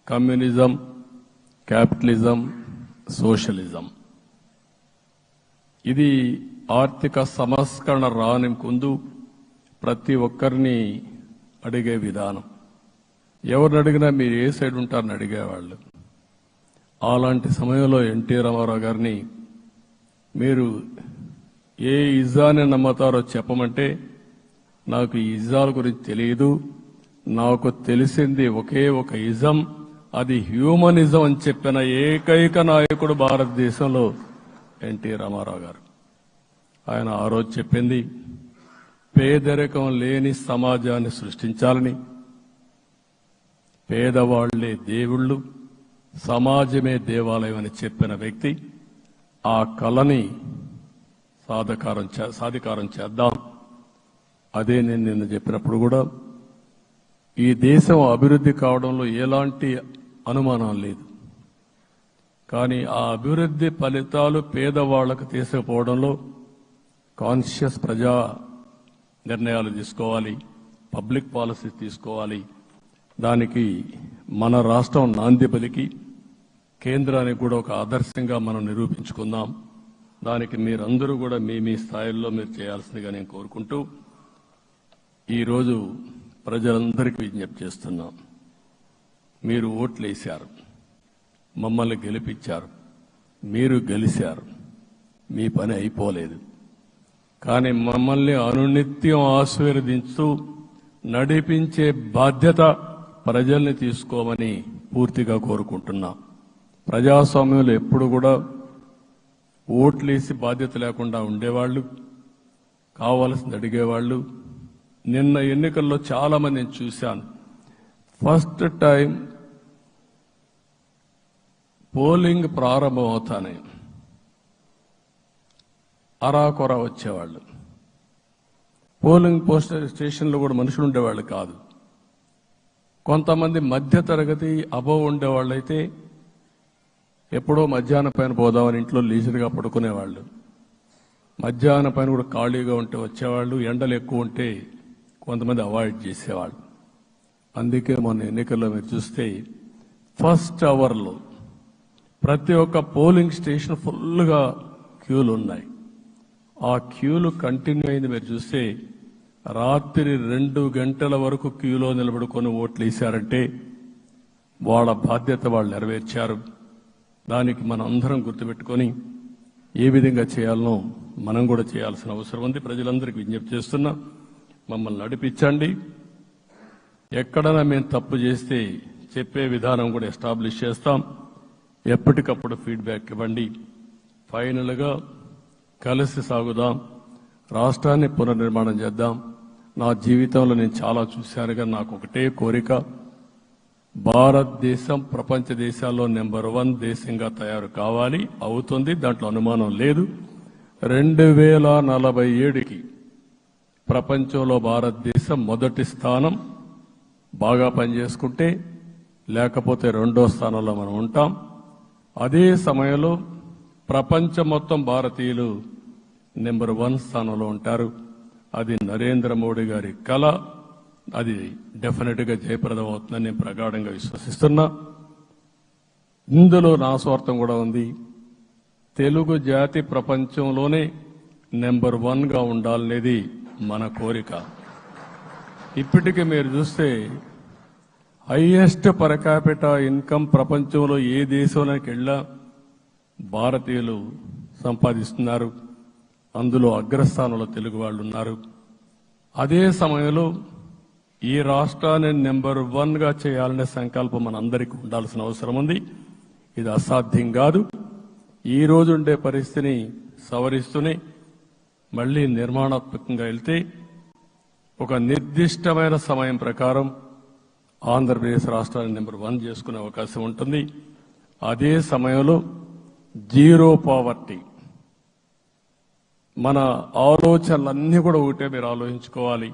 కమ్యూనిజం, క్యాపిటలిజం, సోషలిజం, ఇది ఆర్థిక సంస్కరణ రాని ముందు ప్రతి ఒక్కరిని అడిగే విధానం. ఎవరిని అడిగినా మీరు ఏ సైడ్ ఉంటారని అడిగేవాళ్ళు. అలాంటి సమయంలో ఎన్టీ రామారావు గారిని మీరు ఏ ఇజాన్ని నమ్ముతారో చెప్పమంటే, నాకు ఈ ఇజాల గురించి తెలియదు, నాకు తెలిసింది ఒకే ఒక ఇజం, అది హ్యూమనిజం అని చెప్పిన ఏకైక నాయకుడు భారతదేశంలో ఎన్టీ రామారావు గారు. ఆయన ఆ రోజు చెప్పింది పేదరికం లేని సమాజాన్ని సృష్టించాలని, పేదవాళ్లే దేవుళ్ళు, సమాజమే దేవాలయం అని చెప్పిన వ్యక్తి. ఆ కళని సాధికారం చేద్దాం. అదే నేను నిన్న చెప్పినప్పుడు కూడా, ఈ దేశం అభివృద్ధి కావడంలో ఎలాంటి అనుమానం లేదు. కానీ ఆ అభివృద్ధి ఫలితాలు పేదవాళ్లకు తీసుకుపోవడంలో కాన్షియస్ ప్రజా నిర్ణయాలు తీసుకోవాలి, పబ్లిక్ పాలసీ తీసుకోవాలి. దానికి మన రాష్ట్రం నాంది పలికి కేంద్రానికి కూడా ఒక ఆదర్శంగా మనం నిరూపించుకుందాం. దానికి మీరందరూ కూడా మీ స్థాయిల్లో మీరు చేయాల్సిందిగా నేను కోరుకుంటూ, ఈరోజు ప్రజలందరికీ విజ్ఞప్తి చేస్తున్నాం. మీరు ఓట్లేశారు, మమ్మల్ని గెలిపించారు, మీరు గెలిచారు, మీ పని అయిపోలేదు. కానీ మమ్మల్ని అనునిత్యం ఆశీర్వదించుతూ నడిపించే బాధ్యత ప్రజల్ని తీసుకోమని పూర్తిగా కోరుకుంటున్నాం. ప్రజాస్వామ్యంలో ఎప్పుడు కూడా ఓట్లేసి బాధ్యత లేకుండా ఉండేవాళ్లు, కావాల్సింది అడిగేవాళ్లు. నిన్న ఎన్నికల్లో చాలా మందిని చూశాను. ఫస్ట్ టైం పోలింగ్ ప్రారంభం అవుతానే అరాకొర వచ్చేవాళ్ళు. పోలింగ్ పోస్ట్ స్టేషన్లో కూడా మనుషులు ఉండేవాళ్ళు కాదు. కొంతమంది మధ్య తరగతి అబోవ్ ఉండేవాళ్ళైతే ఎప్పుడో మధ్యాహ్నం పైన పోదామని ఇంట్లో లీజర్గా పడుకునేవాళ్ళు. మధ్యాహ్నం పైన కూడా ఖాళీగా ఉంటే వచ్చేవాళ్ళు. ఎండలు ఎక్కువ ఉంటే కొంతమంది అవాయిడ్ చేసేవాళ్ళు. అందుకే మొన్న ఎన్నికల్లో మీరు చూస్తే ఫస్ట్ అవర్లో ప్రతి ఒక్క పోలింగ్ స్టేషన్ ఫుల్గా క్యూలు ఉన్నాయి. ఆ క్యూలు కంటిన్యూ అయింది. మీరు చూస్తే రాత్రి 2 గంటల వరకు క్యూలో నిలబడుకొని ఓట్లు వేశారంటే వాళ్ళ బాధ్యత వాళ్ళు నెరవేర్చారు. దానికి మనం అందరం గుర్తుపెట్టుకొని ఏ విధంగా చేయాలనో మనం కూడా చేయాల్సిన అవసరం ఉంది. ప్రజలందరికీ విజ్ఞప్తి చేస్తున్నా, మమ్మల్ని నడిపించండి. ఎక్కడైనా మేము తప్పు చేస్తే చెప్పే విధానం కూడా ఎస్టాబ్లిష్ చేస్తాం. ఎప్పటికప్పుడు ఫీడ్బ్యాక్ ఇవ్వండి. ఫైనల్గా కలిసి సాగుదాం, రాష్ట్రాన్ని పునర్నిర్మాణం చేద్దాం. నా జీవితంలో నేను చాలా చూశాను, కానీ నాకు ఒకటే కోరిక, భారతదేశం ప్రపంచ దేశాల్లో నెంబర్ 1 దేశంగా తయారు కావాలి. అవుతుంది, దాంట్లో అనుమానం లేదు. 2047కి ప్రపంచంలో భారతదేశం మొదటి స్థానం. బాగా పనిచేసుకుంటే, లేకపోతే 2వ స్థానంలో మనం ఉంటాం. అదే సమయంలో ప్రపంచం మొత్తం భారతీయులు నెంబర్ 1 స్థానంలో ఉంటారు. అది నరేంద్ర మోడీ గారి కళ. అది డెఫినెట్ గా జయప్రదం అవుతుందని నేను ప్రగాఢంగా విశ్వసిస్తున్నా. ఇందులో నా స్వార్థం కూడా ఉంది. తెలుగు జాతి ప్రపంచంలోనే నెంబర్ 1గా ఉండాలనేది మన కోరిక. ఇప్పటికీ మీరు చూస్తే హైయెస్ట్ పర్ క్యాపిటా ఇన్కమ్ ప్రపంచంలో ఏ దేశంలోకి వెళ్ళా భారతీయులు సంపాదిస్తున్నారు. అందులో అగ్రస్థానంలో తెలుగు వాళ్ళు ఉన్నారు. అదే సమయంలో ఈ రాష్ట్రాన్ని నెంబర్ 1గా చేయాలనే సంకల్పం మనందరికీ ఉండాల్సిన అవసరం ఉంది. ఇది అసాధ్యం కాదు. ఈ రోజు ఉండే పరిస్థితిని సవరిస్తూనే మళ్లీ నిర్మాణాత్మకంగా వెళ్తే ఒక నిర్దిష్టమైన సమయం ప్రకారం ఆంధ్రప్రదేశ్ రాష్ట్రాన్ని నెంబర్ 1 చేసుకునే అవకాశం ఉంటుంది. అదే సమయంలో జీరో పావర్టీ. మన ఆలోచనలన్నీ కూడా ఒకటే మీరు ఆలోచించుకోవాలి.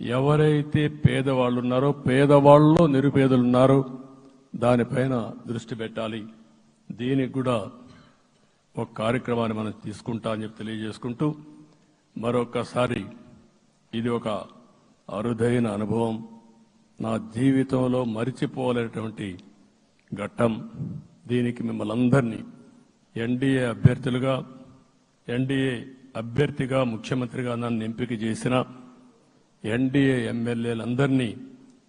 ఎవరైతే పేదవాళ్ళు ఉన్నారో, పేదవాళ్ళలో నిరుపేదలు ఉన్నారో దానిపైన దృష్టి పెట్టాలి. దీనికి కూడా ఒక కార్యక్రమాన్ని మనం తీసుకుంటా అని చెప్పి తెలియజేసుకుంటూ, మరొకసారి ఇది ఒక అరుదైన అనుభవం. నా జీవితంలో మరిచిపోలేనటువంటి ఘట్టం. దీనికి మిమ్మల్ని అందరినీ ఎన్డీఏ అభ్యర్థిగా ముఖ్యమంత్రిగా నన్ను ఎంపిక చేసిన ఎన్డీఏ ఎమ్మెల్యేలందరినీ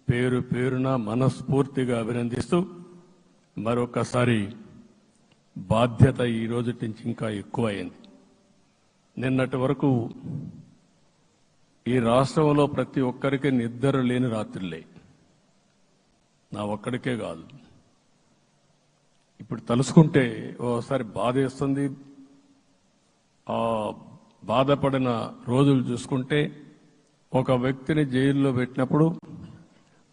పేరు పేరున మనస్ఫూర్తిగా అభినందిస్తూ, మరొకసారి బాధ్యత ఈ రోజు నుంచి ఇంకా ఎక్కువైంది. నిన్నటి వరకు ఈ రాష్ట్రంలో ప్రతి ఒక్కరికి నిద్ర లేని రాత్రులే. నా ఒక్కడికే కాదు. ఇప్పుడు తలుసుకుంటే ఓసారి బాధేస్తుంది. ఆ బాధపడిన రోజులు చూసుకుంటే, ఒక వ్యక్తిని జైల్లో పెట్టినప్పుడు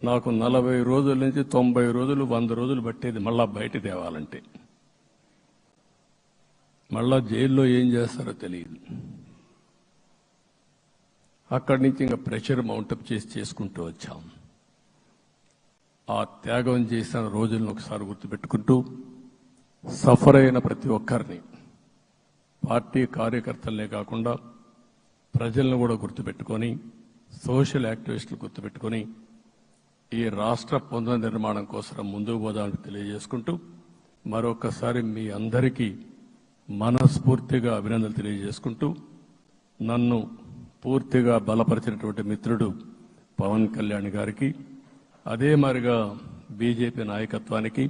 నాకు 40 రోజుల నుంచి 90 రోజులు 100 రోజులు పట్టేది మళ్ళా బయట తేవాలంటే. మళ్ళా జైల్లో ఏం చేస్తారో తెలియదు. అక్కడి నుంచి ఇంకా ప్రెషర్ మౌంటప్ చేసుకుంటూ వచ్చాం. ఆ త్యాగం చేసిన రోజులను ఒకసారి గుర్తుపెట్టుకుంటూ, సఫర్ అయిన ప్రతి ఒక్కరిని, పార్టీ కార్యకర్తలనే కాకుండా ప్రజలను కూడా గుర్తుపెట్టుకొని, సోషల్ యాక్టివిస్టులు గుర్తుపెట్టుకొని ఈ రాష్ట్ర పునర్నిర్మాణం కోసం ముందుకు పోదామని తెలియజేసుకుంటూ, మరొకసారి మీ అందరికీ మనస్ఫూర్తిగా అభినందనలు తెలియజేసుకుంటూ, నన్ను పూర్తిగా బలపరిచినటువంటి మిత్రుడు పవన్ కళ్యాణ్ గారికి, అదే మాదిరిగా బీజేపీ నాయకత్వానికి,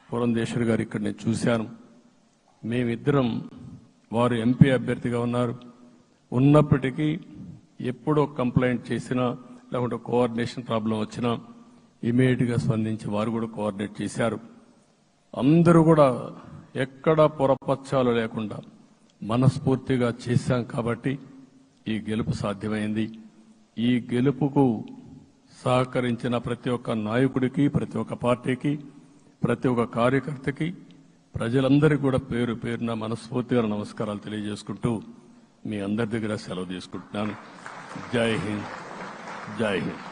పురంధేశ్వర్ గారు ఇక్కడ నేను చూశాను. మేమిద్దరం, వారు ఎంపీ అభ్యర్థిగా ఉన్నప్పటికీ ఎప్పుడో కంప్లైంట్ చేసినా లేకుంటే కోఆర్డినేషన్ ప్రాబ్లం వచ్చినా ఇమీడియట్ గా స్పందించి వారు కూడా కోఆర్డినేట్ చేశారు. అందరూ కూడా ఎక్కడ పొరపచ్చాలు లేకుండా మనస్ఫూర్తిగా చేశాం కాబట్టి ఈ గెలుపు సాధ్యమైంది. ఈ గెలుపుకు సహకరించిన ప్రతి ఒక్క నాయకుడికి, ప్రతి ఒక్క పార్టీకి, ప్రతి ఒక్క కార్యకర్తకి, ప్రజలందరికీ కూడా పేరు పేరున మనస్ఫూర్తిగా నమస్కారాలు తెలియజేసుకుంటూ మీ అందరి దగ్గర సెలవు తీసుకుంటున్నాను. జై హింద్, జై హింద్.